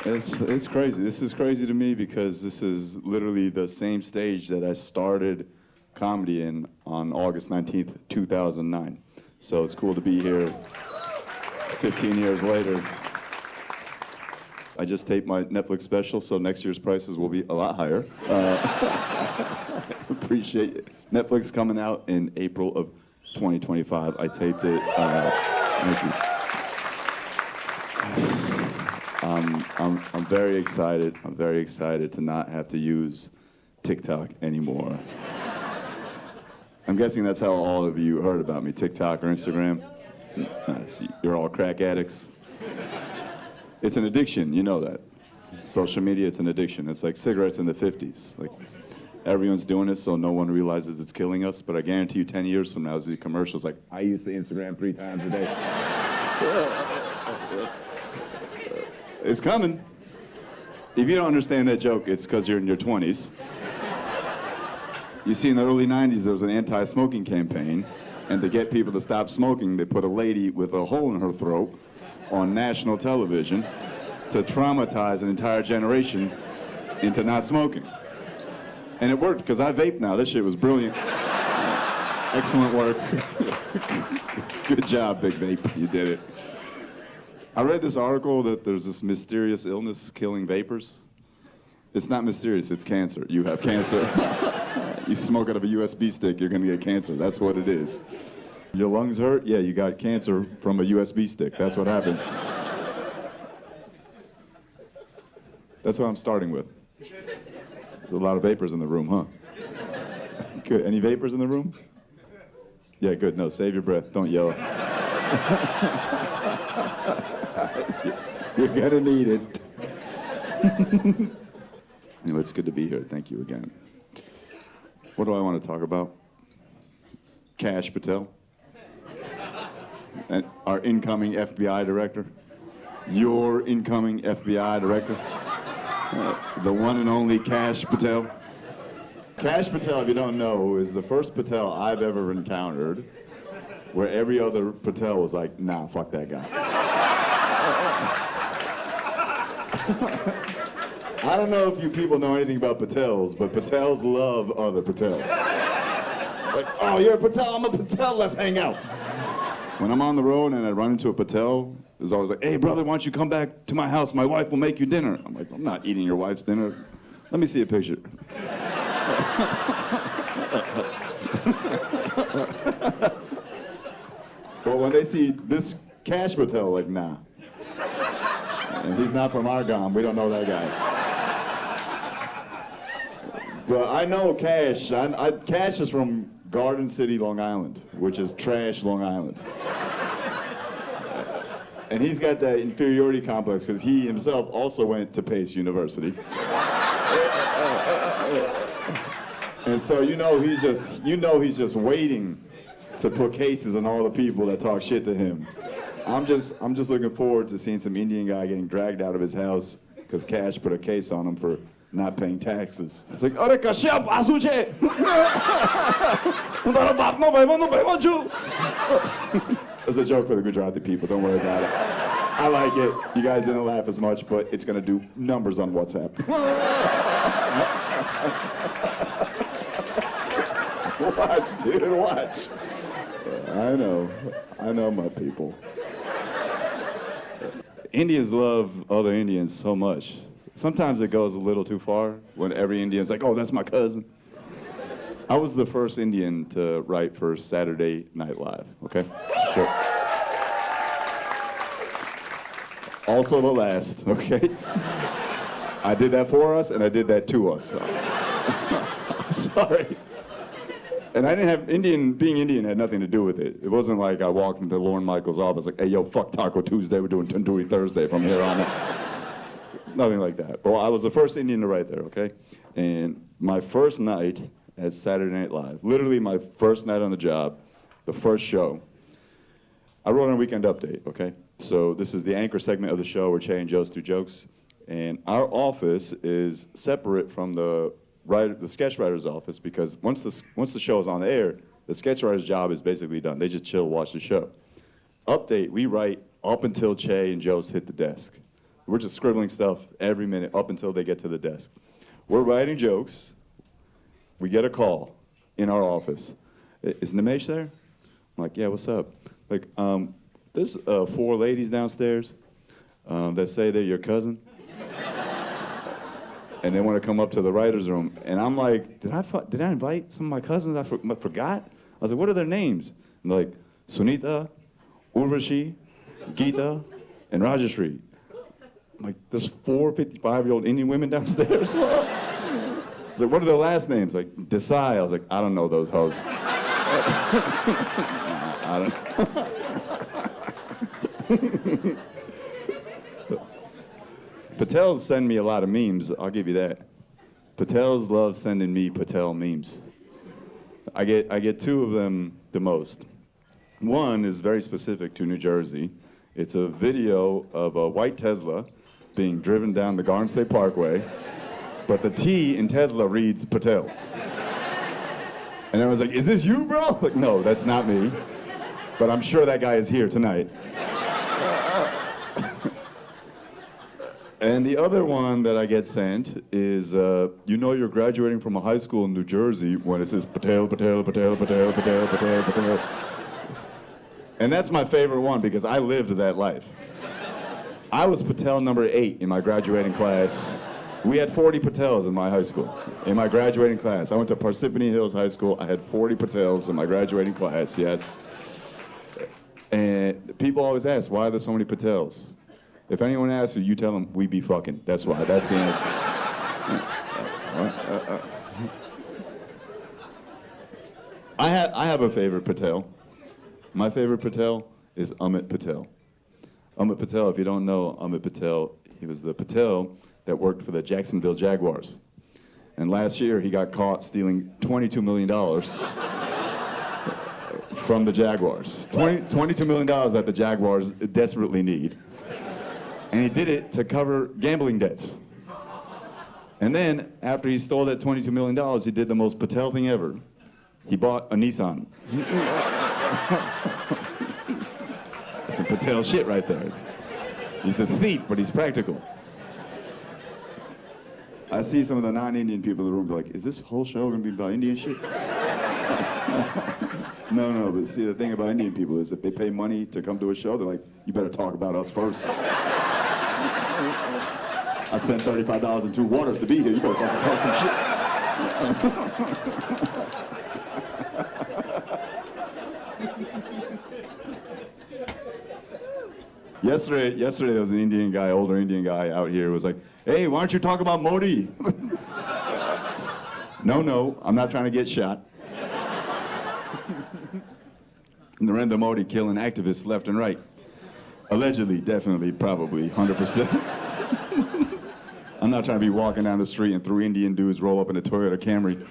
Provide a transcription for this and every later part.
It's crazy. This is crazy to me because this is literally the same stage that I started comedy in on August 19th, 2009. So it's cool to be here 15 years later. I just taped my Netflix special, so next year's prices will be a lot higher. Appreciate it. Netflix coming out in April of 2025. I taped it. Thank you. Yes. I'm very excited. I'm very excited to not have to use TikTok anymore. I'm guessing that's how all of you heard about me, TikTok or Instagram. Nice. You're all crack addicts. It's an addiction, you know that. Social media, it's an addiction. It's like cigarettes in the 50s. Like, everyone's doing it, so no one realizes it's killing us. But I guarantee you 10 years from now, there's the commercials like, I use the Instagram 3 times a day. It's coming. If you don't understand that joke, it's because you're in your 20s. You see, in the early 90s, there was an anti-smoking campaign. And to get people to stop smoking, they put a lady with a hole in her throat on national television to traumatize an entire generation into not smoking. And it worked, because I vape now. This shit was brilliant. Excellent work. Good job, Big Vape. You did it. I read this article that there's this mysterious illness killing vapors. It's not mysterious, it's cancer. You have cancer. You smoke out of a USB stick, you're gonna get cancer. That's what it is. Your lungs hurt? Yeah, you got cancer from a USB stick. That's what happens. That's what I'm starting with. There's a lot of vapors in the room, huh? Good. Any vapors in the room? Yeah, good. No, save your breath. Don't yell. You're gonna need it. Anyway, it's good to be here. Thank you again. What do I want to talk about? Cash Patel. And our incoming FBI director. Your incoming FBI director. The one and only Cash Patel. Cash Patel, if you don't know, is the first Patel I've ever encountered where every other Patel was like, nah, fuck that guy. I don't know if you people know anything about Patels, but Patels love other Patels. Like, oh, you're a Patel, I'm a Patel, let's hang out. When I'm on the road and I run into a Patel, there's always like, hey, brother, why don't you come back to my house? My wife will make you dinner. I'm like, I'm not eating your wife's dinner. Let me see a picture. But when they see this Cash Patel, like, nah. And he's not from Argonne. We don't know that guy. But I know Cash. Cash is from Garden City, Long Island, which is trash Long Island. And he's got that inferiority complex because he himself also went to Pace University. And so he's just waiting to put cases on all the people that talk shit to him. I'm just looking forward to seeing some Indian guy getting dragged out of his house because Cash put a case on him for not paying taxes. It's like, "Are kashyap asu che? That's a joke for the Gujarati people. Don't worry about it. I like it. You guys didn't laugh as much, but it's gonna do numbers on WhatsApp. Watch, dude, watch. I know my people. Indians love other Indians so much. Sometimes it goes a little too far when every Indian's like, oh, that's my cousin. I was the first Indian to write for Saturday Night Live, okay? Sure. Also the last, okay? I did that for us and I did that to us. So. I'm sorry. And I didn't have being Indian had nothing to do with it. It wasn't like I walked into Lorne Michaels' office like, hey, yo, fuck Taco Tuesday, we're doing Tandoori Thursday from here on out. It's nothing like that. But I was the first Indian to write there, okay? And my first night at Saturday Night Live, literally my first night on the job, the first show, I wrote on a Weekend Update, okay? So this is the anchor segment of the show where Che and Joe's do jokes. And our office is separate from the sketch writer's office because once the show is on the air, the sketch writer's job is basically done. They just chill, watch the show. Update, we write up until Che and Joe's hit the desk. We're just scribbling stuff every minute up until they get to the desk. We're writing jokes. We get a call in our office. Is Nimesh there? I'm like, yeah, what's up? Like, there's 4 ladies downstairs that say they're your cousin. And they want to come up to the writer's room. And I'm like, did I invite some of my cousins? I forgot? I was like, what are their names? And they're like, Sunita, Urvashi, Geeta, and Rajashri. I'm like, there's 4 55-year-old Indian women downstairs? I was like, what are their last names? Like, Desai. I was like, I don't know those hoes. I don't. Patels send me a lot of memes, I'll give you that. Patels love sending me Patel memes. I get 2 of them the most. One is very specific to New Jersey. It's a video of a white Tesla being driven down the Garden State Parkway, but the T in Tesla reads Patel. And everyone's like, is this you, bro? Like, no, that's not me. But I'm sure that guy is here tonight. And the other one that I get sent is, you know you're graduating from a high school in New Jersey when it says Patel, Patel, Patel, Patel, Patel, Patel, Patel. And that's my favorite one because I lived that life. I was Patel number 8 in my graduating class. We had 40 Patels in my high school, in my graduating class. I went to Parsippany Hills High School. I had 40 Patels in my graduating class, yes. And people always ask, why are there so many Patels? If anyone asks you, you tell them, we be fucking. That's why, that's the answer. I have a favorite Patel. My favorite Patel is Amit Patel. Amit Patel, if you don't know Amit Patel, he was the Patel that worked for the Jacksonville Jaguars. And last year, he got caught stealing $22 million from the Jaguars. $22 million that the Jaguars desperately need. And he did it to cover gambling debts. And then, after he stole that $22 million, he did the most Patel thing ever. He bought a Nissan. That's some Patel shit right there. He's a thief, but he's practical. I see some of the non-Indian people in the room be like, is this whole show gonna be about Indian shit? No, but see, the thing about Indian people is if they pay money to come to a show, they're like, you better talk about us first. I spent $35 and 2 waters to be here. You better fucking talk some shit. Yesterday there was an Indian guy, older Indian guy out here who was like, hey, why don't you talk about Modi? No, I'm not trying to get shot. Narendra Modi killing activists left and right. Allegedly, definitely, probably, 100%. I'm not trying to be walking down the street and 3 Indian dudes roll up in a Toyota Camry.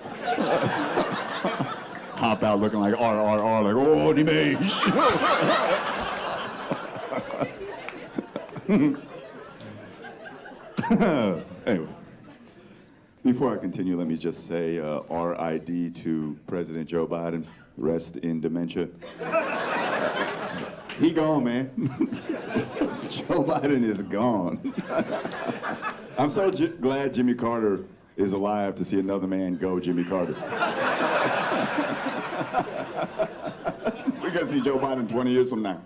Hop out looking like RRR, like, oh, Nimesh. Anyway, before I continue, let me just say R.I.D. to President Joe Biden. Rest in dementia. He gone, man. Joe Biden is gone. I'm so glad Jimmy Carter is alive to see another man go Jimmy Carter. We're gonna see Joe Biden 20 years from now.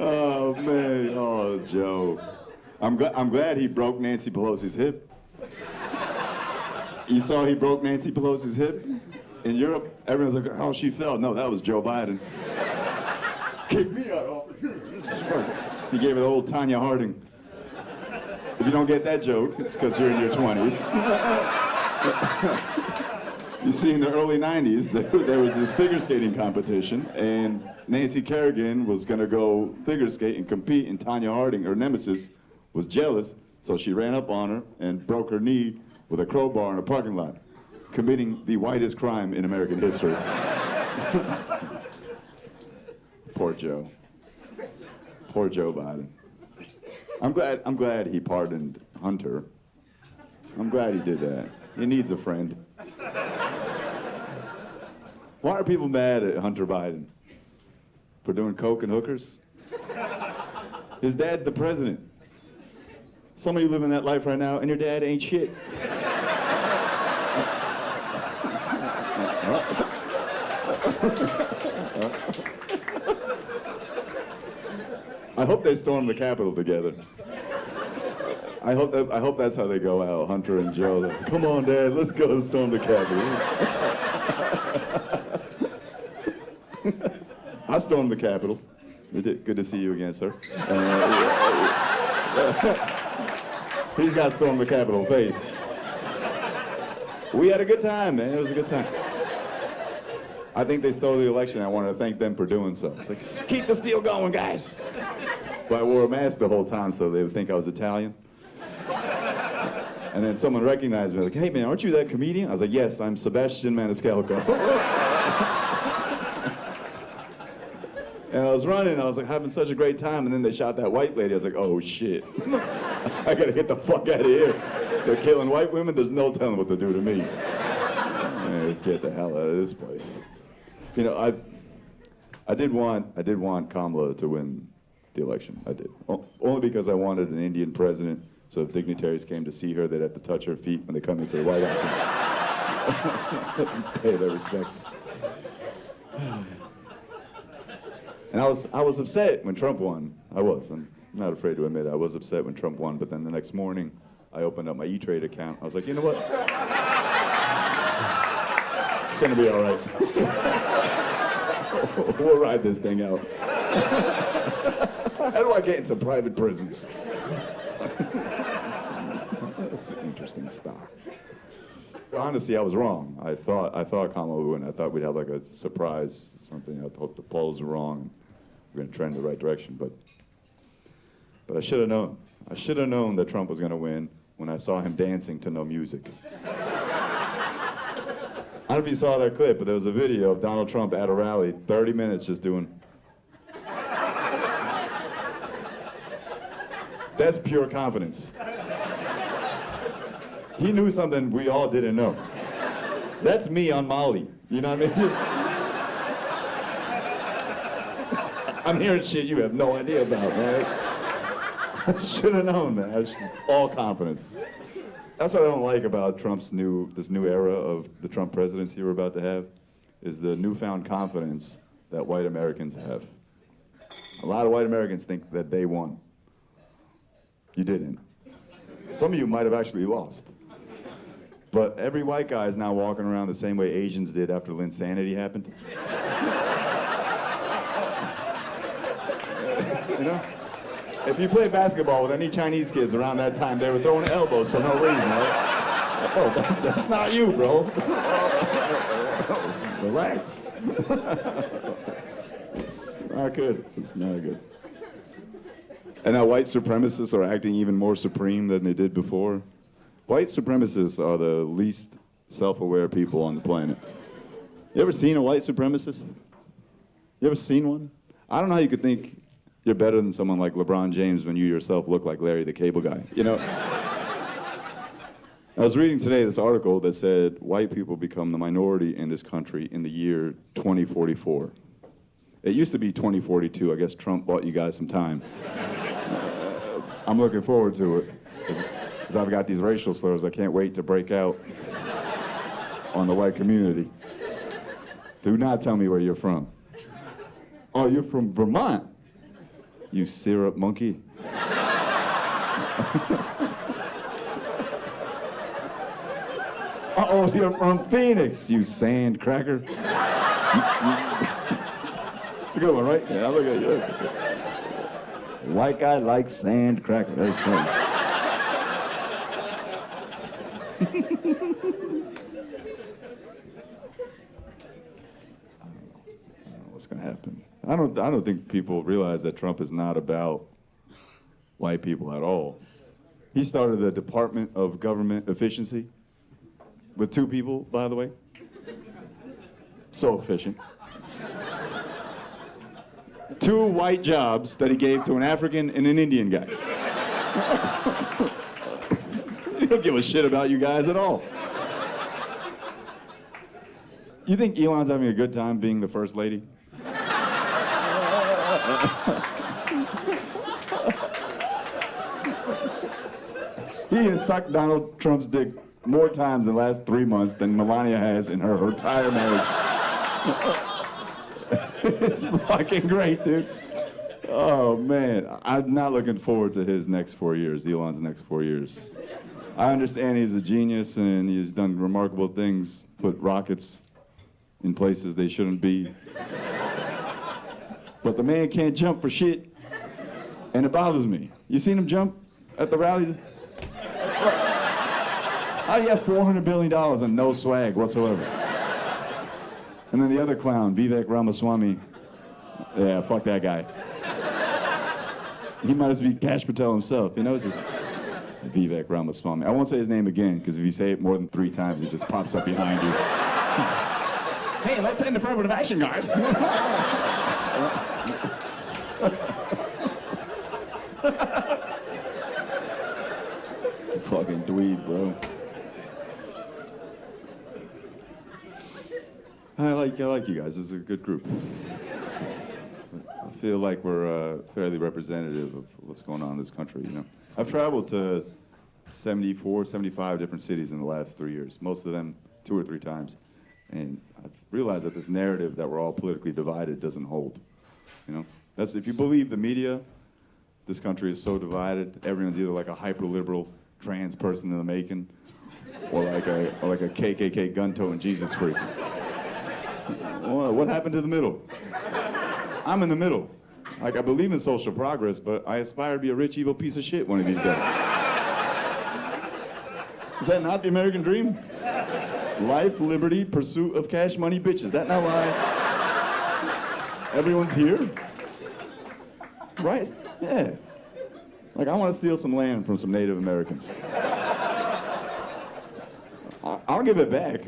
Oh, man. Oh, Joe. I'm glad he broke Nancy Pelosi's hip. You saw he broke Nancy Pelosi's hip? In Europe, everyone's like, how she fell. No, that was Joe Biden. Kick me out over here. He gave it the old Tanya Harding. If you don't get that joke, it's because you're in your 20s. You see, in the early 90s, there was this figure skating competition, and Nancy Kerrigan was going to go figure skate and compete, and Tanya Harding, her nemesis, was jealous, so she ran up on her and broke her knee with a crowbar in a parking lot, committing the whitest crime in American history. Poor Joe. Poor Joe Biden. I'm glad he pardoned Hunter. I'm glad he did that. He needs a friend. Why are people mad at Hunter Biden? for doing coke and hookers. His dad's the president. Some of you living that life right now, and your dad ain't shit. I hope they storm the Capitol together. I hope that's how they go out, Hunter and Joe. Like, come on, Dad, let's go and storm the Capitol. I stormed the Capitol. Good to see you again, sir. He's got storm the Capitol face. We had a good time, man. It was a good time. I think they stole the election. I wanted to thank them for doing so. It's like, keep the steal going, guys. But I wore a mask the whole time so they would think I was Italian. And then someone recognized me, like, hey man, aren't you that comedian? I was like, yes, I'm Sebastian Maniscalco. And I was running, I was like having such a great time, and then they shot that white lady. I was like, oh shit. I gotta get the fuck out of here. They're killing white women, there's no telling what they'll do to me. Man, get the hell out of this place. You know, I did want Kamala to win the election. I did. Only because I wanted an Indian president, so if dignitaries came to see her, they'd have to touch her feet when they come into the White House. Pay their respects. And I was upset when Trump won. I'm not afraid to admit it. I was upset when Trump won, but then the next morning, I opened up my E-Trade account. I was like, you know what? It's gonna be all right. We'll ride this thing out. How do I get into private prisons? It's interesting stuff. Honestly, I was wrong. I thought Kamala would win. I thought we'd have like a surprise, something. I hope the polls are wrong. We're going to trend in the right direction. But I should have known. I should have known that Trump was going to win when I saw him dancing to no music. I don't know if you saw that clip, but there was a video of Donald Trump at a rally, 30 minutes just doing. That's pure confidence. He knew something we all didn't know. That's me on Molly. You know what I mean? I'm hearing shit you have no idea about, man. I should have known, man. All confidence. That's what I don't like about this new era of the Trump presidency we're about to have, is the newfound confidence that white Americans have. A lot of white Americans think that they won. You didn't. Some of you might have actually lost. But every white guy is now walking around the same way Asians did after Linsanity happened. You know? If you play basketball with any Chinese kids around that time, they were throwing elbows for no reason, right? Oh, that's not you, bro. Relax. It's not good. It's not good. And now white supremacists are acting even more supreme than they did before. White supremacists are the least self-aware people on the planet. You ever seen a white supremacist? You ever seen one? I don't know how you could think you're better than someone like LeBron James when you yourself look like Larry the Cable Guy. You know? I was reading today this article that said white people become the minority in this country in the year 2044. It used to be 2042. I guess Trump bought you guys some time. I'm looking forward to it. Because I've got these racial slurs I can't wait to break out on the white community. Do not tell me where you're from. Oh, you're from Vermont? You syrup monkey. Oh, you're from Phoenix, you sand cracker. It's a good one, right? Yeah, look at you. White guy likes sand cracker. That's funny. I don't know what's going to happen. I don't think people realize that Trump is not about white people at all. He started the Department of Government Efficiency with 2 people, by the way. So efficient. 2 white jobs that he gave to an African and an Indian guy. He don't give a shit about you guys at all. You think Elon's having a good time being the first lady? He has sucked Donald Trump's dick more times in the last 3 months than Melania has in her entire marriage. It's fucking great, dude. Oh, man. I'm not looking forward to his next 4 years, Elon's next 4 years. I understand he's a genius and he's done remarkable things, put rockets in places they shouldn't be. But the man can't jump for shit, and it bothers me. You seen him jump at the rally? How do you have $400 billion and no swag whatsoever? And then the other clown, Vivek Ramaswamy. Yeah, fuck that guy. He might as well be Cash Patel himself, you know, just Vivek Ramaswamy. I won't say his name again, because if you say it more than 3 times, it just pops up behind you. Hey, let's end affirmative action, guys. Fucking dweeb, bro. I like you guys. This is a good group. I feel like we're fairly representative of what's going on in this country, you know. I've traveled to 74, 75 different cities in the last 3 years, most of them 2 or 3 times. And I've realized that this narrative that we're all politically divided doesn't hold, you know. That's, if you believe the media, this country is so divided. Everyone's either like a hyper-liberal trans person in the making, or like a KKK gun-toting Jesus freak. Well, what happened to the middle? I'm in the middle. Like, I believe in social progress, but I aspire to be a rich, evil piece of shit one of these days. Is that not the American dream? Life, liberty, pursuit of cash money, bitches. Is that not why everyone's here? Right? Yeah. Like, I want to steal some land from some Native Americans. I'll give it back.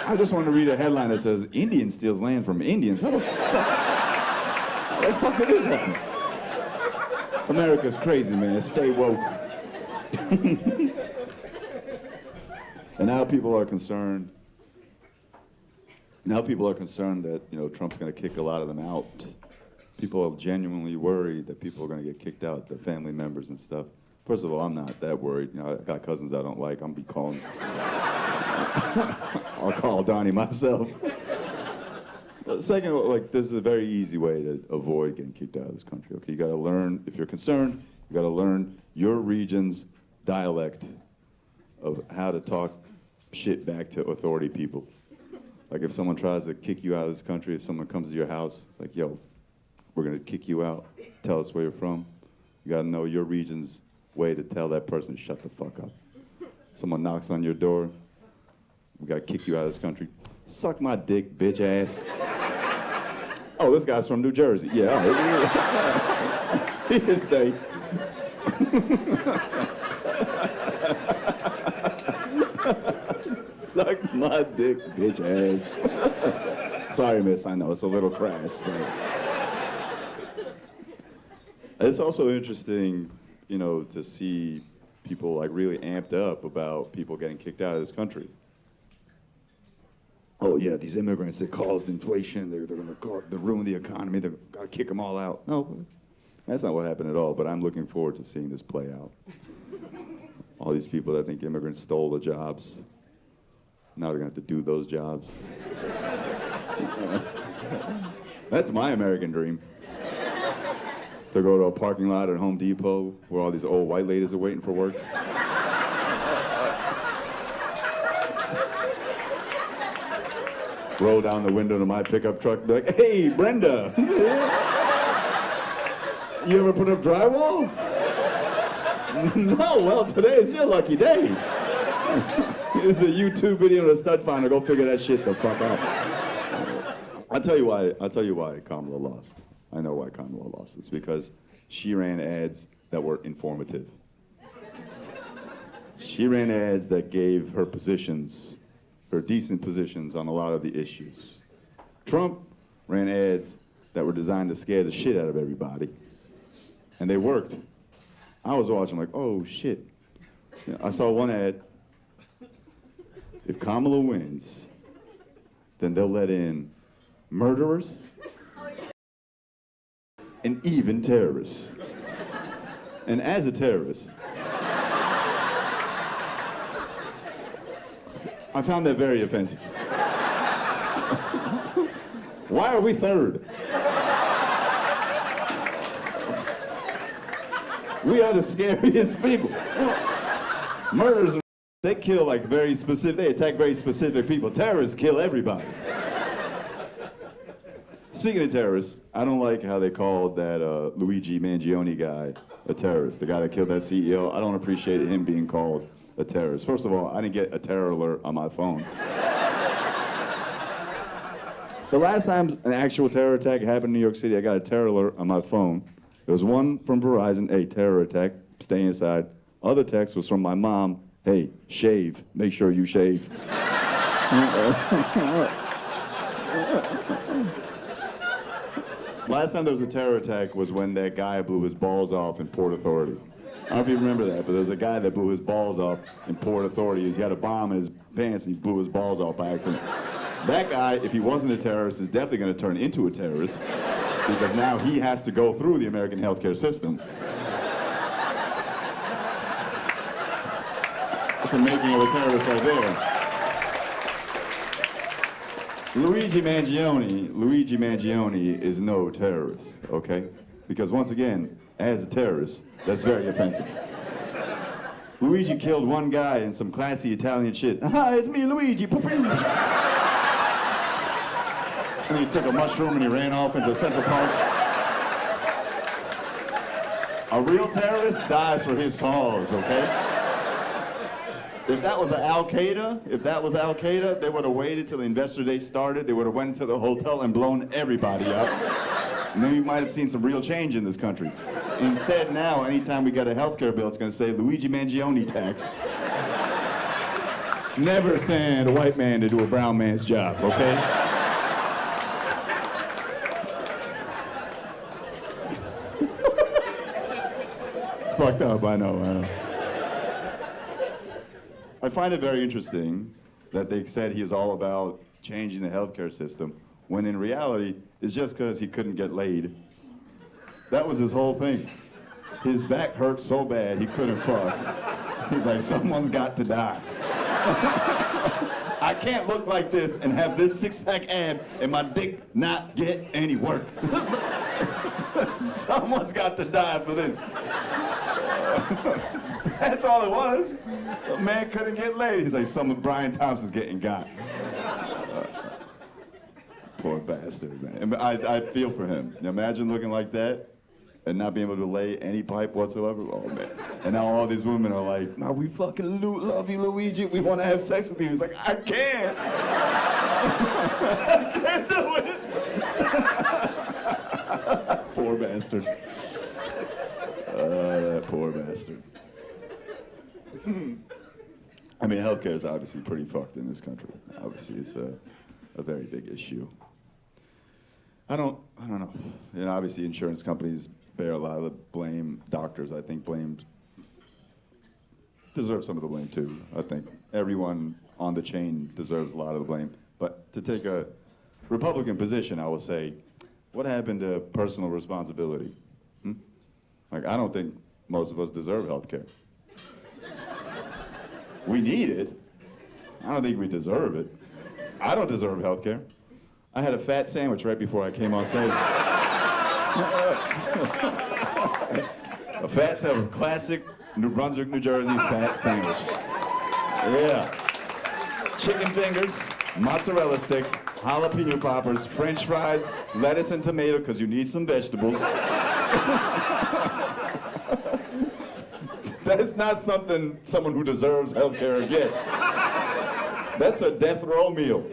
I just want to read a headline that says, Indian steals land from Indians. How the fuck did this happen? America's crazy, man. Stay woke. And now people are concerned. Now people are concerned that, you know, Trump's going to kick a lot of them out. People are genuinely worried that people are going to get kicked out, their family members and stuff. First of all, I'm not that worried. You know, I got cousins I don't like. I'm be calling. I'll call Donnie myself. Second, like, this is a very easy way to avoid getting kicked out of this country. Okay, you got to learn. If you're concerned, you got to learn your region's dialect of how to talk shit back to authority people. Like, if someone tries to kick you out of this country, if someone comes to your house, it's like, yo, we're gonna kick you out. Tell us where you're from. You gotta know your region's way to tell that person to shut the fuck up. Someone knocks on your door, we gotta kick you out of this country. Suck my dick, bitch ass. Oh, this guy's from New Jersey. Yeah, all right. He can stay. Suck my dick, bitch ass. Sorry, miss, I know, it's a little crass. But it's also interesting, you know, to see people like really amped up about people getting kicked out of this country. Oh yeah, these immigrants that caused inflation, they're gonna ruin the economy, they're gonna kick them all out. No, that's not what happened at all, but I'm looking forward to seeing this play out. All these people that think immigrants stole the jobs, now they're gonna have to do those jobs. That's my American dream. To go to a parking lot at Home Depot where all these old white ladies are waiting for work. Roll down the window to my pickup truck and be like, hey, Brenda. You ever put up drywall? No, well, today is your lucky day. Here's a YouTube video of a stud finder. Go figure that shit the fuck out. I'll tell you why Kamala lost. I know why Kamala lost. It's because she ran ads that were informative. She ran ads that gave her positions, her decent positions on a lot of the issues. Trump ran ads that were designed to scare the shit out of everybody. And they worked. I was watching like, oh shit. You know, I saw one ad. If Kamala wins, then they'll let in murderers, and even terrorists. And as a terrorist, I found that very offensive. Why are we third? We are the scariest people. Murders, they kill like very specific, they attack very specific people. Terrorists kill everybody. Speaking of terrorists, I don't like how they called that Luigi Mangione guy a terrorist, the guy that killed that CEO. I don't appreciate him being called a terrorist. First of all, I didn't get a terror alert on my phone. The last time an actual terror attack happened in New York City, I got a terror alert on my phone. There was one from Verizon, hey, terror attack, stay inside. Other text was from my mom, hey, shave, make sure you shave. Last time there was a terror attack was when that guy blew his balls off in Port Authority. I don't know if you remember that, but there was a guy that blew his balls off in Port Authority. He had a bomb in his pants and he blew his balls off by accident. That guy, if he wasn't a terrorist, is definitely going to turn into a terrorist because now he has to go through the American healthcare system. That's the making of a terrorist right there. Luigi Mangione is no terrorist, okay? Because once again, as a terrorist, that's very offensive. Luigi killed one guy in some classy Italian shit. Hi, it's me, Luigi. And he took a mushroom and he ran off into Central Park. A real terrorist dies for his cause, okay? If that was Al-Qaeda, they would have waited till the investor day started. They would have went to the hotel and blown everybody up. And then we might have seen some real change in this country. Instead, now, anytime we get a healthcare bill, it's going to say Luigi Mangione tax. Never send a white man to do a brown man's job, okay? It's fucked up, I know. I find it very interesting that they said he was all about changing the healthcare system, when in reality, it's just because he couldn't get laid. That was his whole thing. His back hurt so bad he couldn't fuck. He's like, someone's got to die. I can't look like this and have this six-pack ab and my dick not get any work. Someone's got to die for this. That's all it was. A man couldn't get laid. He's like, Brian Thompson's getting got. Poor bastard, man. I feel for him. Imagine looking like that and not being able to lay any pipe whatsoever. Oh, man. And now all these women are like, no, we fucking love you, Luigi. We want to have sex with you. He's like, I can't. I can't do it. Poor bastard. That poor bastard. I mean, healthcare is obviously pretty fucked in this country. Obviously, it's a very big issue. I don't know. You know, obviously, insurance companies bear a lot of the blame. Doctors, I think, deserve some of the blame too. I think everyone on the chain deserves a lot of the blame. But to take a Republican position, I will say, what happened to personal responsibility? Like, I don't think most of us deserve health care. We need it. I don't think we deserve it. I don't deserve health care. I had a fat sandwich right before I came on stage. A fat sandwich, classic New Brunswick, New Jersey fat sandwich. Yeah. Chicken fingers, mozzarella sticks, jalapeno poppers, French fries, lettuce and tomato, because you need some vegetables. That is not something someone who deserves healthcare gets. That's a death row meal.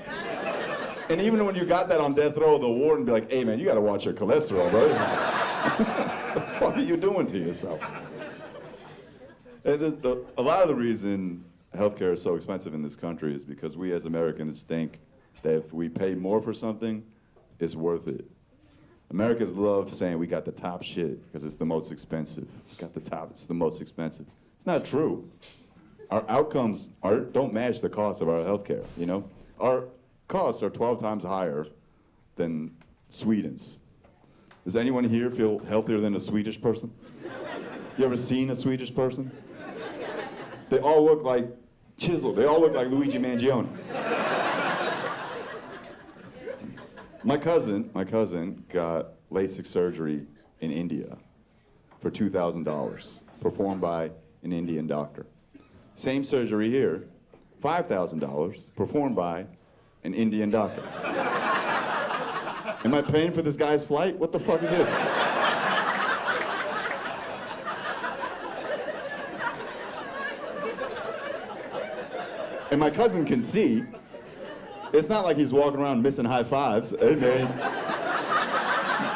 And even when you got that on death row, the warden would be like, hey man, you gotta watch your cholesterol, bro. What the fuck are you doing to yourself? And a lot of the reason healthcare is so expensive in this country is because we as Americans think that if we pay more for something, it's worth it. Americans love saying we got the top shit because it's the most expensive. We got the top, it's the most expensive. It's not true. Our outcomes don't match the cost of our healthcare, you know? Our costs are 12 times higher than Sweden's. Does anyone here feel healthier than a Swedish person? You ever seen a Swedish person? They all look like chiseled. They all look like Luigi Mangione. My cousin got LASIK surgery in India for $2,000, performed by an Indian doctor. Same surgery here, $5,000, performed by an Indian doctor. Am I paying for this guy's flight? What the fuck is this? And my cousin can see. It's not like he's walking around missing high fives. Hey, man,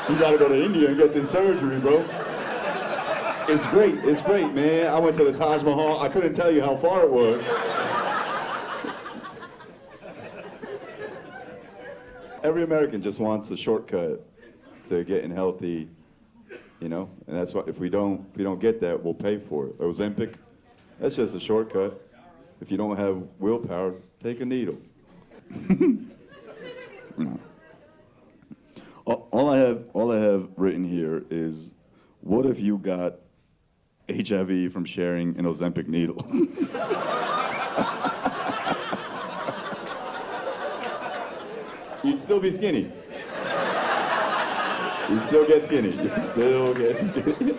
you gotta go to India and get this surgery, bro. It's great, man. I went to the Taj Mahal. I couldn't tell you how far it was. Every American just wants a shortcut to getting healthy, you know? And that's why if we don't get that, we'll pay for it. Ozempic, that's just a shortcut. If you don't have willpower, take a needle. No. All I have written here is, what if you got HIV from sharing an Ozempic needle? You'd still be skinny. You'd still get skinny. You'd still get skinny.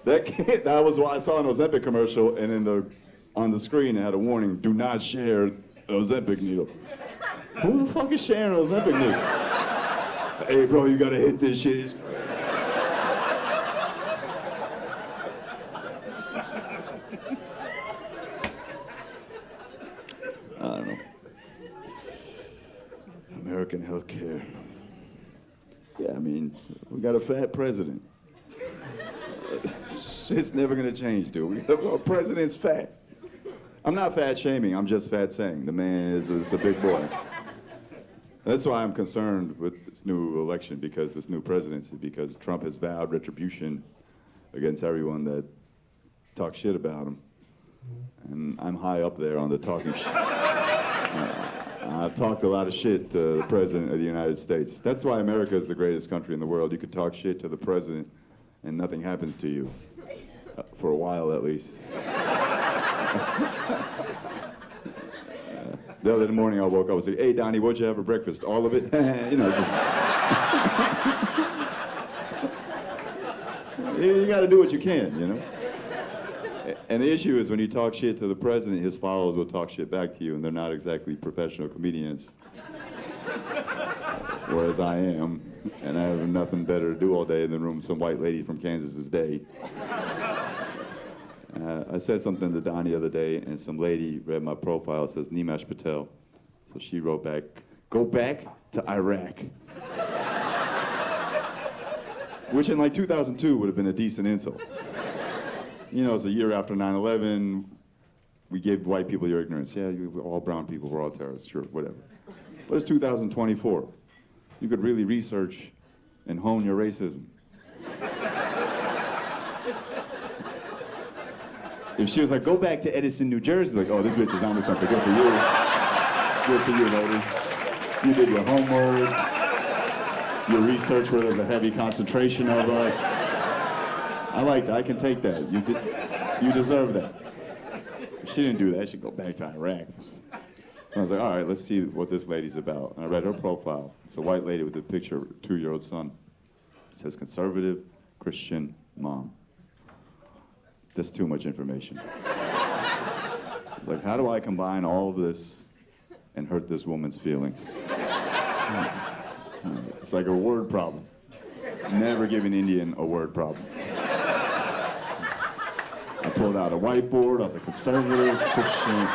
That was what I saw an Ozempic commercial, and on the screen it had a warning: do not share an Ozempic needle. Who the fuck is sharing an Ozempic needle? Hey bro, you gotta hit this shit. I don't know. American healthcare. Yeah, I mean, we got a fat president. Shit's never gonna change, dude. Our president's fat. I'm not fat shaming, I'm just fat saying. The man is a big boy. That's why I'm concerned with this new election, because this new presidency, because Trump has vowed retribution against everyone that talks shit about him. And I'm high up there on the talking shit. I've talked a lot of shit to the president of the United States. That's why America is the greatest country in the world. You could talk shit to the president and nothing happens to you. For a while, at least. The other morning I woke up and said, hey, Donnie, what'd you have for breakfast? All of it? You know. You got to do what you can, you know? And the issue is when you talk shit to the president, his followers will talk shit back to you, and they're not exactly professional comedians. Whereas I am, and I have nothing better to do all day than room some white lady from Kansas's day. I said something to Donnie the other day, and some lady read my profile. It says Nimesh Patel. So she wrote back, go back to Iraq. Which in like 2002 would have been a decent insult. You know, it's a year after 9/11. We gave white people your ignorance. Yeah, all brown people were all terrorists, sure, whatever. But it's 2024. You could really research and hone your racism. If she was like, go back to Edison, New Jersey, like, oh, this bitch is onto something. Good for you. Good for you, lady. You did your homework. Your research where there's a heavy concentration of us. I like that. I can take that. You deserve that. If she didn't do that, she'd go back to Iraq. I was like, all right, let's see what this lady's about. And I read her profile. It's a white lady with a picture of a 2-year-old son. It says conservative Christian mom. That's too much information. It's like, how do I combine all of this and hurt this woman's feelings? It's like a word problem. Never give an Indian a word problem. I pulled out a whiteboard. I was a conservative Christian.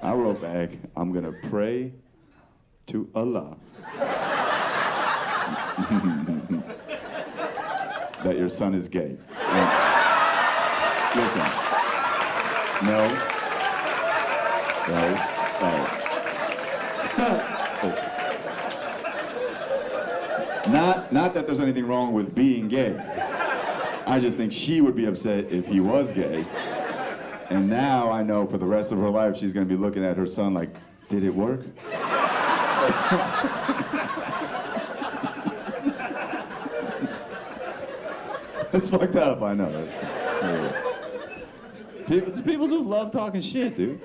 I wrote back, I'm gonna pray to Allah that your son is gay. Listen. No. Not that there's anything wrong with being gay. I just think she would be upset if he was gay. And now I know for the rest of her life she's gonna be looking at her son like, did it work? It's fucked up, I know. People just love talking shit, dude.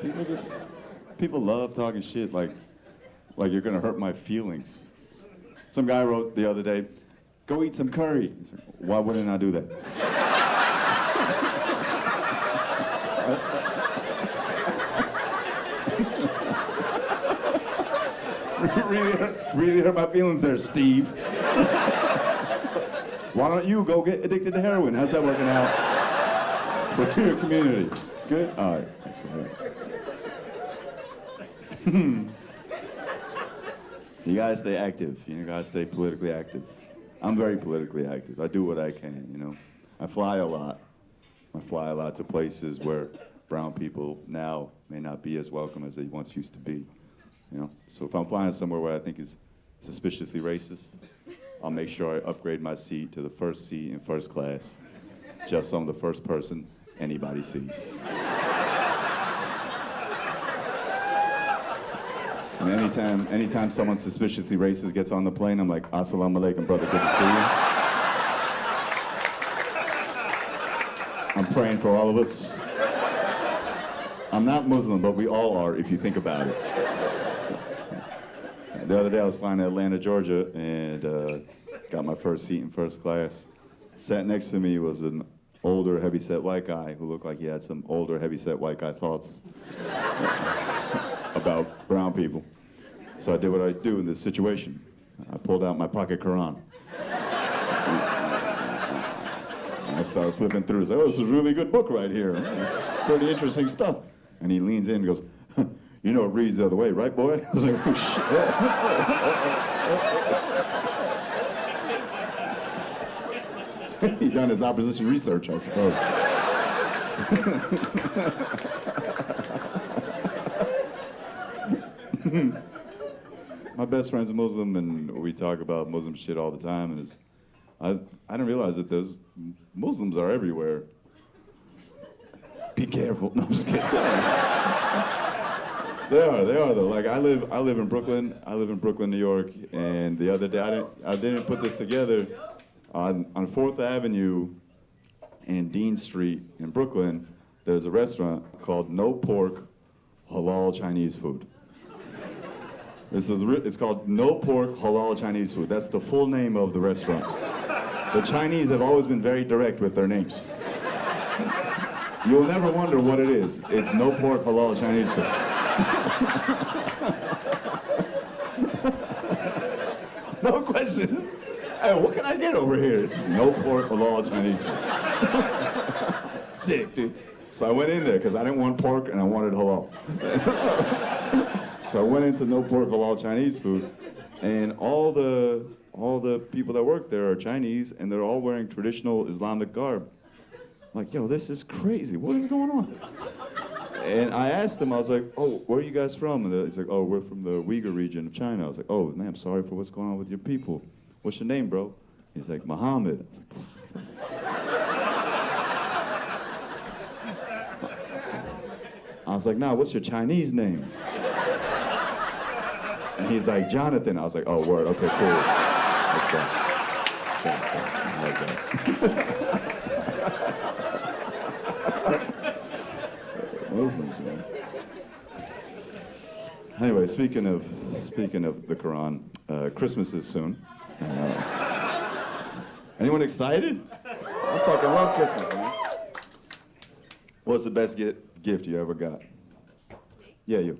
People love talking shit like you're gonna hurt my feelings. Some guy wrote the other day, go eat some curry. He's like, why wouldn't I do that? really hurt my feelings there, Steve. Why don't you go get addicted to heroin? How's that working out for your community? Good? All right, excellent. You gotta stay active. You gotta stay politically active. I'm very politically active. I do what I can, you know. I fly a lot. I fly a lot to places where brown people now may not be as welcome as they once used to be, you know. So if I'm flying somewhere where I think is suspiciously racist, I'll make sure I upgrade my seat to the first seat in first class, just so I'm the first person anybody sees. And anytime someone suspiciously racist gets on the plane, I'm like, assalamu alaikum, brother, good to see you. I'm praying for all of us. I'm not Muslim, but we all are if you think about it. The other day I was flying to Atlanta, Georgia, and got my first seat in first class. Sat next to me was an older, heavyset white guy who looked like he had some older, heavyset white guy thoughts about brown people. So I did what I do in this situation. I pulled out my pocket Quran. I started flipping through. I was like, oh, this is a really good book right here. It's pretty interesting stuff. And he leans in and goes, you know it reads the other way, right, boy? I was like, oh, shit. He done his opposition research, I suppose. My best friend's a Muslim, and we talk about Muslim shit all the time. And I didn't realize that Muslims are everywhere. Be careful. No, I'm just kidding. They are though. Like I live in Brooklyn. I live in Brooklyn, New York. And the other day, I didn't put this together. On 4th Avenue and Dean Street in Brooklyn, there's a restaurant called No Pork Halal Chinese Food. It's called No Pork Halal Chinese Food. That's the full name of the restaurant. The Chinese have always been very direct with their names. You'll never wonder what it is. It's No Pork Halal Chinese Food. No question. Hey, what can I get over here? It's No Pork Halal Chinese Food. Sick, dude. So I went in there because I didn't want pork and I wanted halal. So I went into No Pork Halal Chinese Food, and all the people that work there are Chinese, and they're all wearing traditional Islamic garb. I'm like, yo, this is crazy. What is going on? And I asked them, I was like, oh, where are you guys from? And he's like, oh, we're from the Uyghur region of China. I was like, oh, man, I'm sorry for what's going on with your people. What's your name, bro? He's like, Muhammad. I was like, nah, what's your Chinese name? And he's like, Jonathan. I was like, oh, word, okay, cool. Let's go. I like that. Muslims, man. Anyway, speaking of the Quran, Christmas is soon. Anyone excited? I fucking love Christmas, man. What's the best gift you ever got? Yeah, you.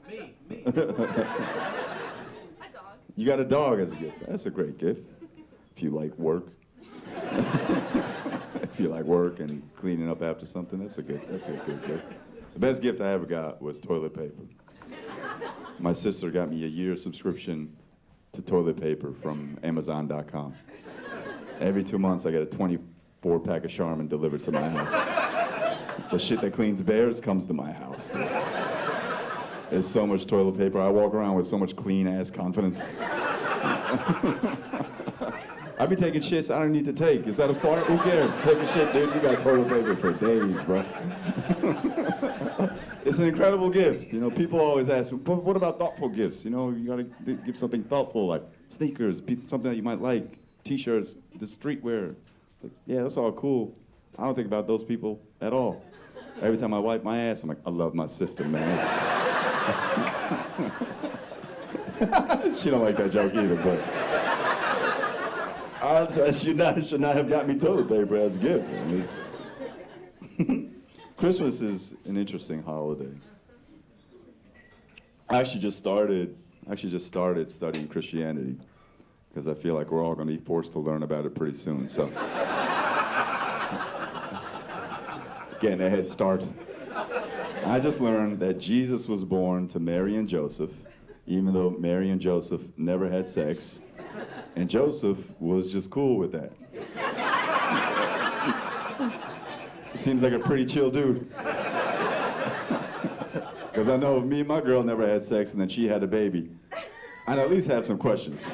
Me. A dog. You got a dog as a gift. That's a great gift. If you like work. If you like work and cleaning up after something, that's a good gift. The best gift I ever got was toilet paper. My sister got me a year subscription to toilet paper from Amazon.com. Every 2 months, I get a 24-pack of Charmin delivered to my house. The shit that cleans bears comes to my house, dude. There's so much toilet paper. I walk around with so much clean-ass confidence. I be taking shits I don't need to take. Is that a fart? Who cares? Take a shit, dude. You got toilet paper for days, bro. It's an incredible gift. You know, people always ask, but what about thoughtful gifts? You know, you gotta give something thoughtful, like sneakers, something that you might like, t-shirts, the streetwear. Like, yeah, that's all cool. I don't think about those people at all. Every time I wipe my ass, I'm like, I love my sister, man. She don't like that joke either, but I should not have got me toilet paper as a gift. I mean, Christmas is an interesting holiday. I actually just started studying Christianity because I feel like we're all going to be forced to learn about it pretty soon. So, getting a head start. I just learned that Jesus was born to Mary and Joseph, even though Mary and Joseph never had sex, and Joseph was just cool with that. Seems like a pretty chill dude. Because I know if me and my girl never had sex and then she had a baby, I'd at least have some questions.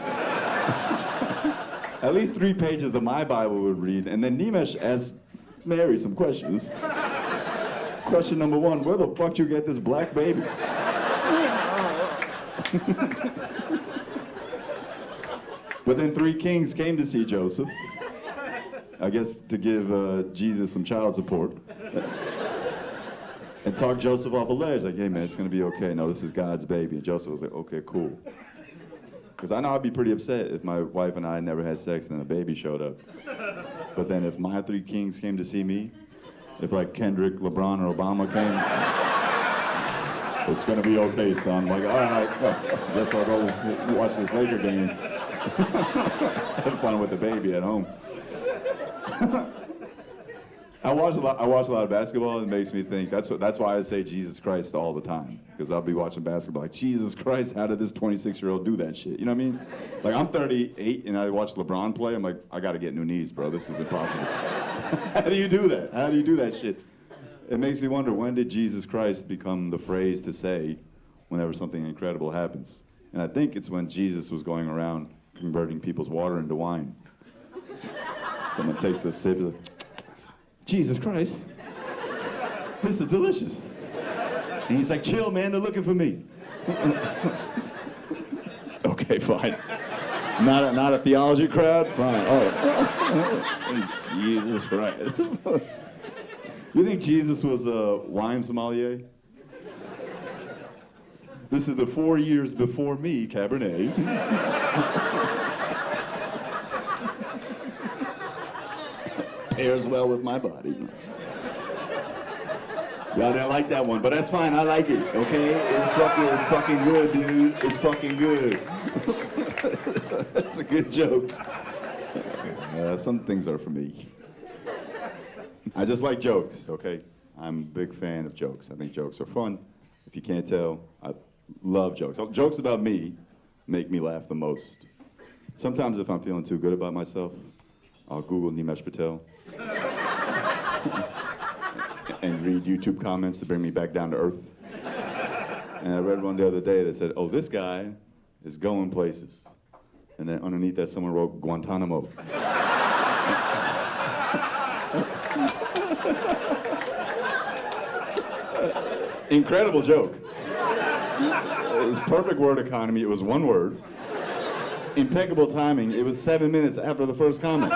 At least 3 pages of my Bible would read, and then Nimesh asked Mary some questions. Question number 1, where the fuck did you get this black baby? But then 3 kings came to see Joseph. I guess to give Jesus some child support. And talk Joseph off a ledge, like, hey man, it's gonna be okay. No, this is God's baby. And Joseph was like, okay, cool. Because I know I'd be pretty upset if my wife and I never had sex and then a baby showed up. But then if my 3 kings came to see me, if like Kendrick, LeBron, or Obama came, it's gonna be okay, son. I'm like, all right, I guess I'll go watch this Laker game. Have fun with the baby at home. I watch a lot of basketball, and it makes me think. That's why I say Jesus Christ all the time, because I'll be watching basketball like, Jesus Christ, how did this 26-year-old do that shit? You know what I mean? Like, I'm 38 and I watch LeBron play. I'm like, I got to get new knees, bro. This is impossible. How do you do that? How do you do that shit? It makes me wonder, when did Jesus Christ become the phrase to say whenever something incredible happens? And I think it's when Jesus was going around converting people's water into wine. Someone takes a sip, like, Jesus Christ, this is delicious. And he's like, chill, man, they're looking for me. Okay, fine. Not a theology crowd? Fine. Oh, Jesus Christ. You think Jesus was a wine sommelier? This is the 4 years before me, Cabernet. Pairs well with my body. Y'all didn't like that one, but that's fine. I like it. Okay, it's fucking good, dude. It's fucking good. That's a good joke. Some things are for me. I just like jokes. Okay, I'm a big fan of jokes. I think jokes are fun. If you can't tell, I love jokes. Jokes about me make me laugh the most. Sometimes if I'm feeling too good about myself, I'll Google Nimesh Patel and read YouTube comments to bring me back down to earth. And I read one the other day that said, oh, this guy is going places. And then underneath that, someone wrote Guantanamo. Incredible joke. It was perfect word economy. It was one word. Impeccable timing. It was 7 minutes after the first comment.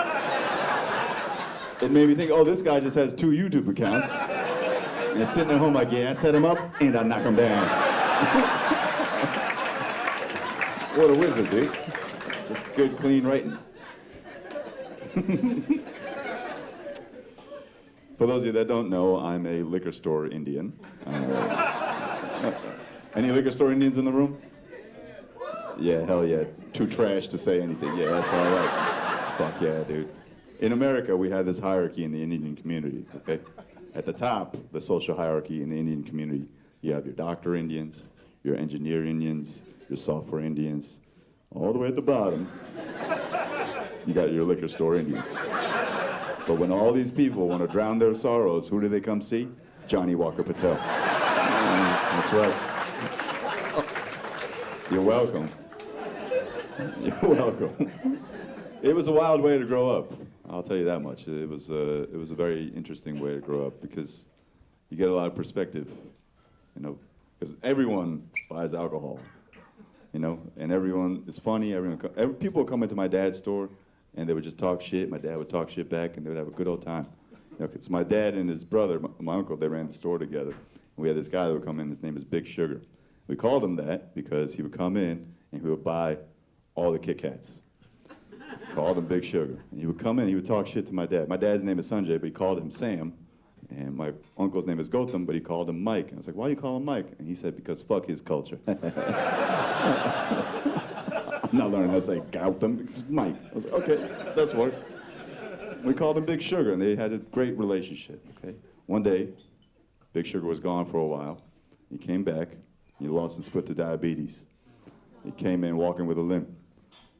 It made me think, oh, this guy just has 2 YouTube accounts. And he's sitting at home like, yeah, I set him up and I knock him down. What a wizard, dude. Just good, clean writing. For those of you that don't know, I'm a liquor store Indian. Any liquor store Indians in the room? Yeah, hell yeah. Too trash to say anything. Yeah, that's all right. Fuck yeah, dude. In America, we have this hierarchy in the Indian community, okay? At the top, the social hierarchy in the Indian community, you have your doctor Indians, your engineer Indians, your software Indians. All the way at the bottom, you got your liquor store Indians. But when all these people want to drown their sorrows, who do they come see? Johnny Walker Patel. That's right. You're welcome. You're welcome. It was a wild way to grow up. I'll tell you that much. It was a very interesting way to grow up because you get a lot of perspective. you know, because everyone buys alcohol, you know, and everyone is funny. People would come into my dad's store, and they would just talk shit. My dad would talk shit back, and they would have a good old time. You know, 'cause my dad and his brother, my uncle, they ran the store together. And we had this guy that would come in. His name is Big Sugar. We called him that because he would come in and he would buy all the Kit Kats. Called him Big Sugar. And he would come in, he would talk shit to my dad. My dad's name is Sanjay, but he called him Sam. And my uncle's name is Gautam, but he called him Mike. And I was like, why do you call him Mike? And he said, because fuck his culture. I'm not learning how to say Gautam, it's Mike. I was like, okay, that's work. We called him Big Sugar, and they had a great relationship, okay? One day, Big Sugar was gone for a while. He came back, he lost his foot to diabetes. He came in walking with a limp.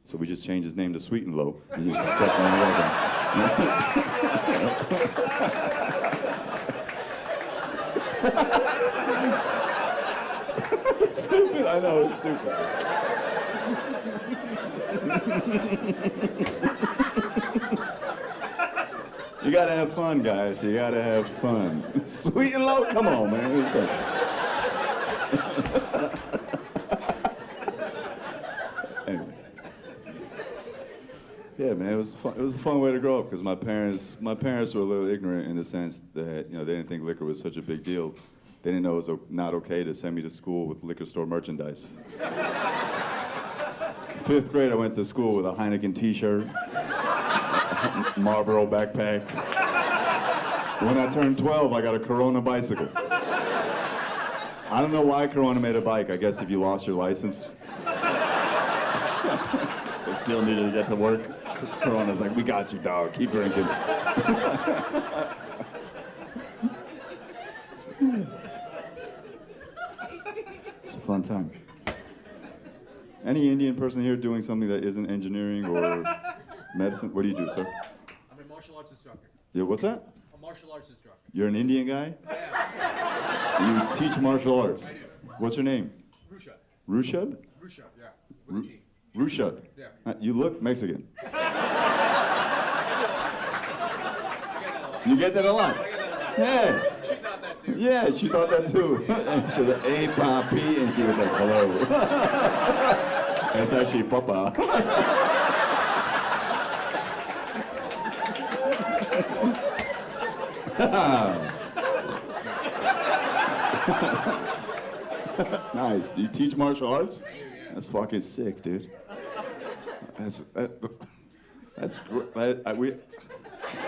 So we just changed his name to Sweet and Low, and he just kept on walking. Stupid, I know, it's stupid. You gotta have fun, guys, you gotta have fun. Sweet and Low, come on, man. Anyway. Yeah, man, it was fun. It was a fun way to grow up because my parents were a little ignorant in the sense that, you know, they didn't think liquor was such a big deal. They didn't know it was not okay to send me to school with liquor store merchandise. 5th grade, I went to school with a Heineken t-shirt, Marlboro backpack. When I turned 12, I got a Corona bicycle. I don't know why Corona made a bike. I guess if you lost your license, they still needed to get to work. Corona's like, we got you, dog. Keep drinking. It's a fun time. Any Indian person here doing something that isn't engineering or medicine? What do you do, sir? I'm a martial arts instructor. Yeah, what's that? A martial arts instructor. You're an Indian guy? Yeah. You teach martial arts? I do. What's your name? Rushad. Rushad? Rushad, yeah. With a T. Rushad? Yeah. You look Mexican. You get that a lot? Yeah. She thought that too. Yeah, she thought that too. And she said, hey, papi, and he was like, hello. It's actually papa. Nice. Do you teach martial arts? That's fucking sick, dude. That's great.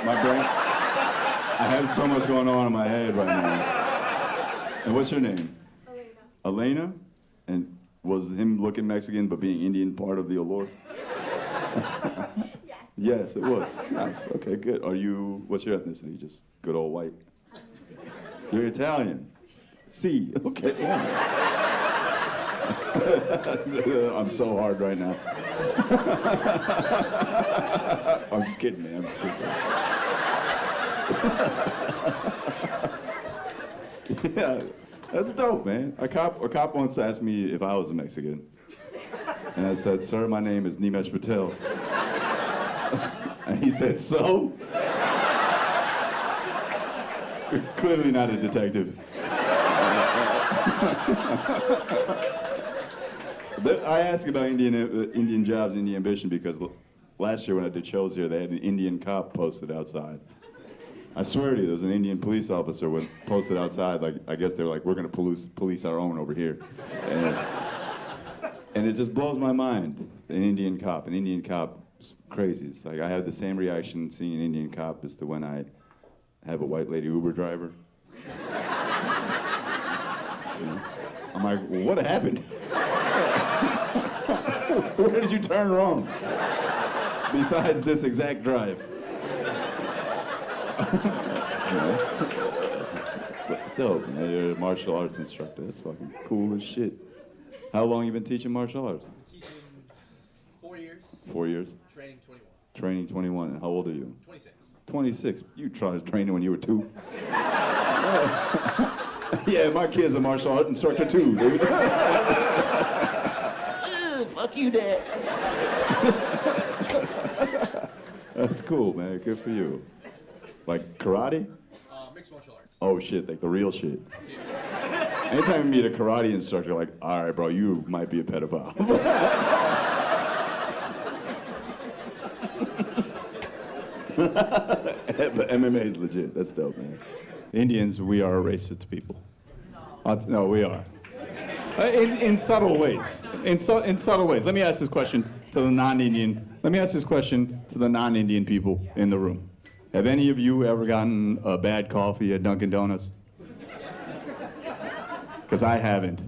My brain. I have so much going on in my head right now. And what's your name? Elena. Elena? And was him looking Mexican but being Indian part of the allure? Yes. Yes, it was. Nice. Okay, good. What's your ethnicity? Just good old white? You're Italian. C. Okay. Yeah. I'm so hard right now. I'm just kidding, man. I'm just kidding. Yeah, that's dope, man. A cop once asked me if I was a Mexican. And I said, sir, my name is Nimesh Patel. And he said, so? You're clearly not a detective. I ask about Indian jobs, Indian ambition, because last year when I did shows here, they had an Indian cop posted outside. I swear to you, there was an Indian police officer posted outside. Like, I guess they were like, we're going to police our own over here. And it just blows my mind, an Indian cop. An Indian cop is crazy. It's like I have the same reaction seeing an Indian cop as to when I have a white lady Uber driver. You know? I'm like, well, what happened? Where did you turn wrong? Besides this exact drive. But dope, man. You're a martial arts instructor. That's fucking cool as shit. How long you been teaching martial arts? Teaching 4 years. 4 years? Training 21. Training 21. And how old are you? 26. 26. You tried training when you were 2. Yeah, my kid's a martial arts instructor too, dude. Fuck you, Dad. That's cool, man. Good for you. Like karate? Mixed martial arts. Oh shit, like the real shit. Anytime you meet a karate instructor, like, all right, bro, you might be a pedophile. But MMA is legit. That's dope, man. Indians, we are a racist people. No, we are. In subtle ways. In subtle ways. Let me ask this question to the non-Indian. Let me ask this question to the non-Indian people in the room. Have any of you ever gotten a bad coffee at Dunkin' Donuts? Because I haven't.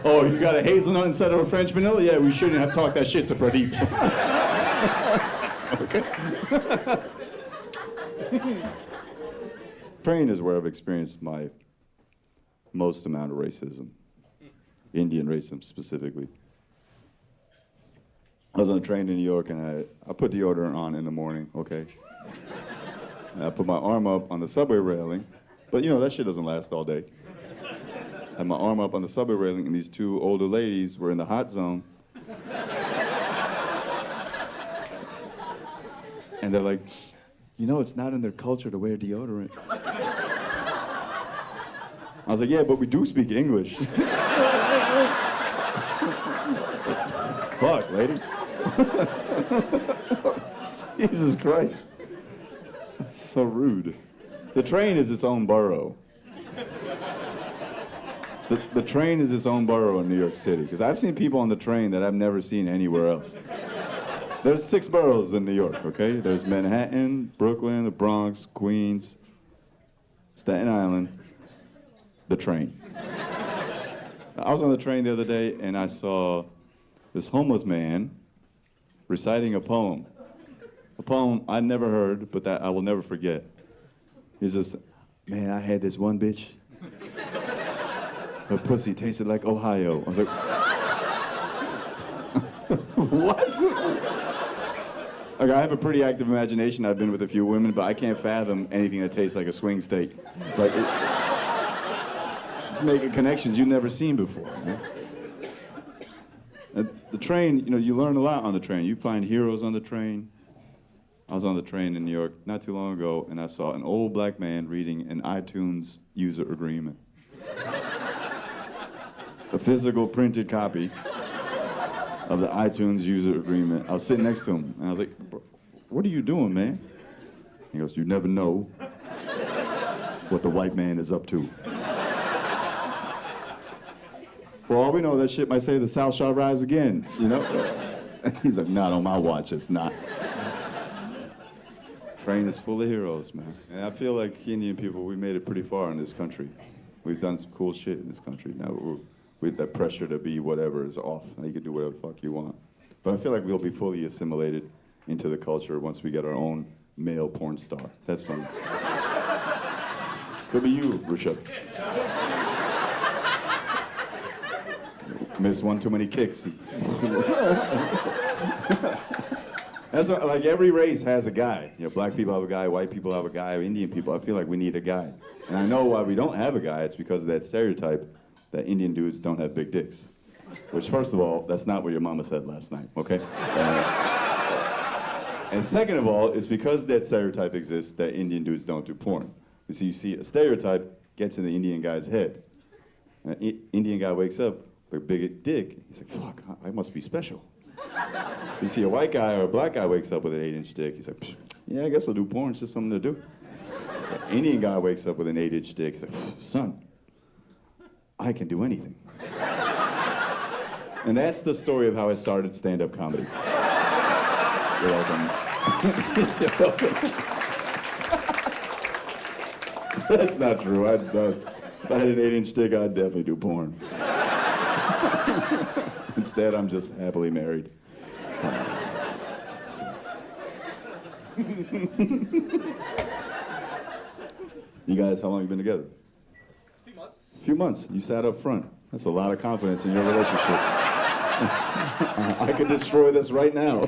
Oh, you got a hazelnut instead of a French vanilla? Yeah, we shouldn't have talked that shit to Pradeep. Okay. Train is where I've experienced my most amount of racism. Indian racism specifically. I was on a train in New York and I put deodorant on in the morning, okay? And I put my arm up on the subway railing, but you know, that shit doesn't last all day. I had my arm up on the subway railing and these two older ladies were in the hot zone. And they're like, you know, it's not in their culture to wear deodorant. I was like, yeah, but we do speak English. Fuck, lady. Jesus Christ. So rude. The train is its own borough. The train is its own borough in New York City, because I've seen people on the train that I've never seen anywhere else. There's 6 boroughs in New York, okay? There's Manhattan, Brooklyn, the Bronx, Queens, Staten Island, the train. I was on the train the other day and I saw this homeless man reciting a poem I'd never heard, but that I will never forget. He's just, man, I had this one bitch. Her pussy tasted like Ohio. I was like, what? Like, I have a pretty active imagination. I've been with a few women, but I can't fathom anything that tastes like a swing state. Like, it's making connections you've never seen before. Man. The train, you know, you learn a lot on the train. You find heroes on the train. I was on the train in New York not too long ago, and I saw an old black man reading an iTunes user agreement. A physical printed copy of the iTunes user agreement. I was sitting next to him, and I was like, what are you doing, man? He goes, you never know what the white man is up to. For all we know, that shit might say the South shall rise again, you know? He's like, not on my watch, it's not. Train is full of heroes, man. And I feel like Indian people, we made it pretty far in this country. We've done some cool shit in this country. Now, with that pressure to be whatever is off. Now you can do whatever the fuck you want. But I feel like we'll be fully assimilated into the culture once we get our own male porn star. That's fun. Could be you, Rishabh. Missed one too many kicks. That's what, like, every race has a guy. You know, black people have a guy, white people have a guy, Indian people. I feel like we need a guy. And I know why we don't have a guy. It's because of that stereotype that Indian dudes don't have big dicks. Which, first of all, that's not what your mama said last night, okay? And second of all, it's because that stereotype exists that Indian dudes don't do porn. You see, a stereotype gets in the Indian guy's head. And an Indian guy wakes up with a big dick. He's like, fuck, I must be special. You see a white guy or a black guy wakes up with an 8-inch dick. He's like, yeah, I guess I'll do porn. It's just something to do. An Indian guy wakes up with an 8-inch dick. He's like, son, I can do anything. And that's the story of how I started stand-up comedy. You're welcome. You're welcome. That's not true. If I had an 8-inch dick, I'd definitely do porn. Instead, I'm just happily married. You guys, how long have you been together? A few months. A few months. You sat up front. That's a lot of confidence in your relationship. I could destroy this right now.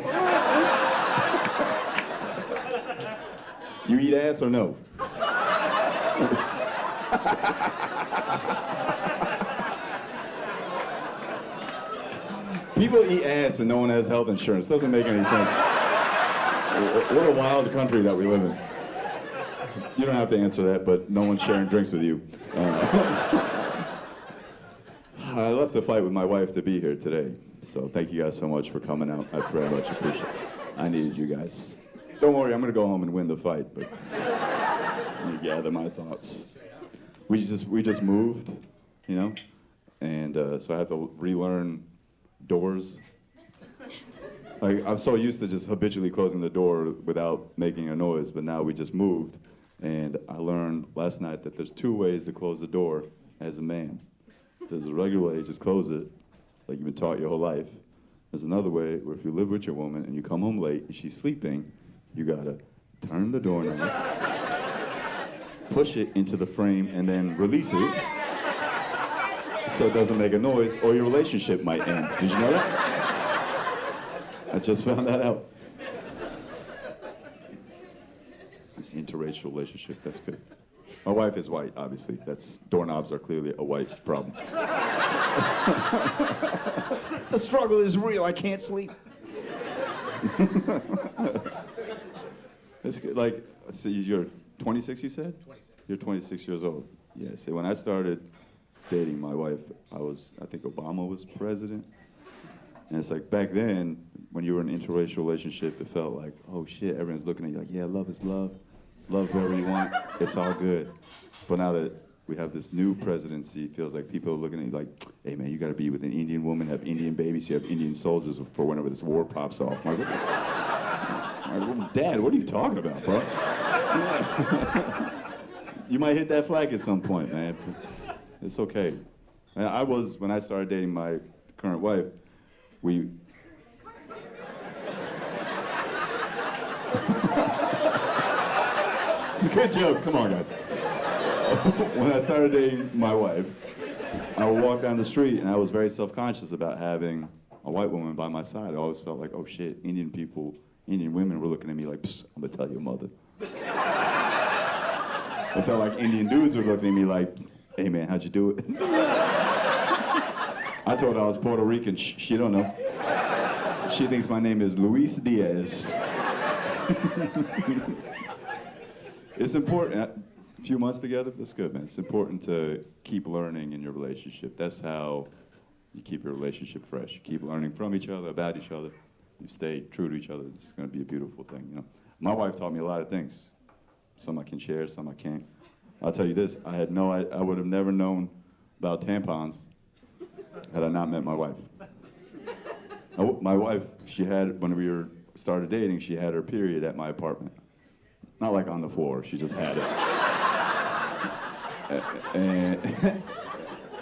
You eat ass or no? People eat ass and no one has health insurance. Doesn't make any sense. What a wild country that we live in. You don't have to answer that, but no one's sharing drinks with you. I left a fight with my wife to be here today, so thank you guys so much for coming out. I very much appreciate it. I needed you guys. Don't worry, I'm gonna go home and win the fight, but let me gather my thoughts. We just moved, you know, and so I had to relearn doors. Like, I'm so used to just habitually closing the door without making a noise, but now we just moved, and I learned last night that there's 2 ways to close the door as a man. There's a regular way, just close it, like you've been taught your whole life. There's another way where if you live with your woman and you come home late and she's sleeping, you gotta turn the doorknob, push it into the frame, and then release it so it doesn't make a noise, or your relationship might end. Did you know that? I just found that out. It's an interracial relationship, that's good. My wife is white, obviously. Doorknobs are clearly a white problem. The struggle is real, I can't sleep. It's good. Like, let's see, you're 26, you said? 26. You're 26 years old. Yeah, see, when I started dating my wife, I think Obama was president. And it's like, back then, when you were in an interracial relationship, it felt like, oh shit, everyone's looking at you like, yeah, love is love. Love wherever you want, it's all good. But now that we have this new presidency, it feels like people are looking at you like, hey man, you gotta be with an Indian woman, have Indian babies, you have Indian soldiers for whenever this war pops off. I'm like, Dad, what are you talking about, bro? You might hit that flag at some point, man. It's okay. And when I started dating my current wife, It's a good joke. Come on, guys. When I started dating my wife, I would walk down the street and I was very self-conscious about having a white woman by my side. I always felt like, oh shit, Indian women were looking at me like, psst, I'm gonna tell your mother. I felt like Indian dudes were looking at me like, hey man, how'd you do it? I told her I was Puerto Rican. She don't know. She thinks my name is Luis Diaz. It's important. A few months together, that's good, man. It's important to keep learning in your relationship. That's how you keep your relationship fresh. You keep learning from each other, about each other. You stay true to each other. It's going to be a beautiful thing, you know. My wife taught me a lot of things. Some I can share, some I can't. I'll tell you this, I would have never known about tampons had I not met my wife. My wife, when we started dating, she had her period at my apartment. Not like on the floor, she just had it.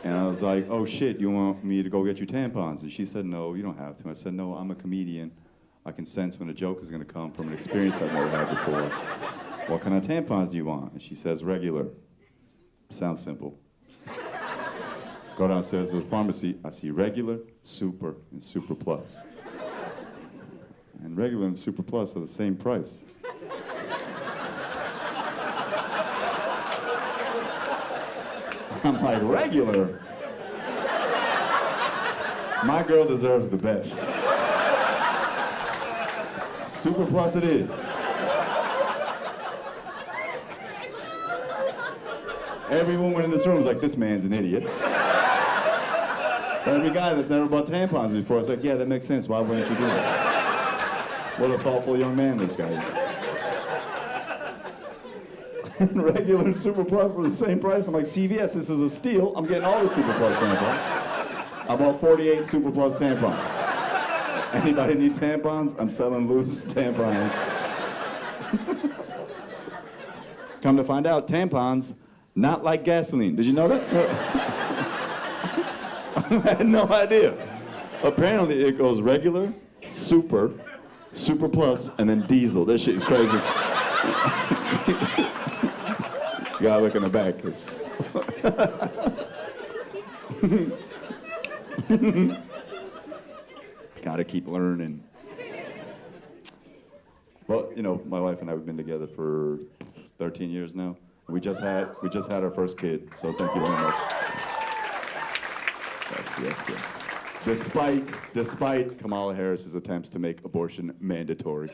And I was like, oh shit, you want me to go get you tampons? And she said, no, you don't have to. I said, no, I'm a comedian. I can sense when a joke is gonna come from an experience I've never had before. What kind of tampons do you want? And she says, regular. Sounds simple. Go downstairs to the pharmacy, I see regular, super, and super plus. And regular and super plus are the same price. I'm like, regular? My girl deserves the best. Super plus it is. Every woman in this room is like, this man's an idiot. Every guy that's never bought tampons before is like, yeah, that makes sense. Why wouldn't you do that? What a thoughtful young man this guy is. Regular and Super Plus are the same price. I'm like, CVS, this is a steal. I'm getting all the Super Plus tampons. I bought 48 Super Plus tampons. Anybody need tampons? I'm selling loose tampons. Come to find out, tampons, not like gasoline. Did you know that? I had no idea. Apparently it goes regular, super, super plus, and then diesel. This shit is crazy. You gotta look in the back. Gotta keep learning. Well, you know, my wife and I have been together for 13 years now. We just had our first kid, so thank you very much. Yes. Despite Kamala Harris's attempts to make abortion mandatory.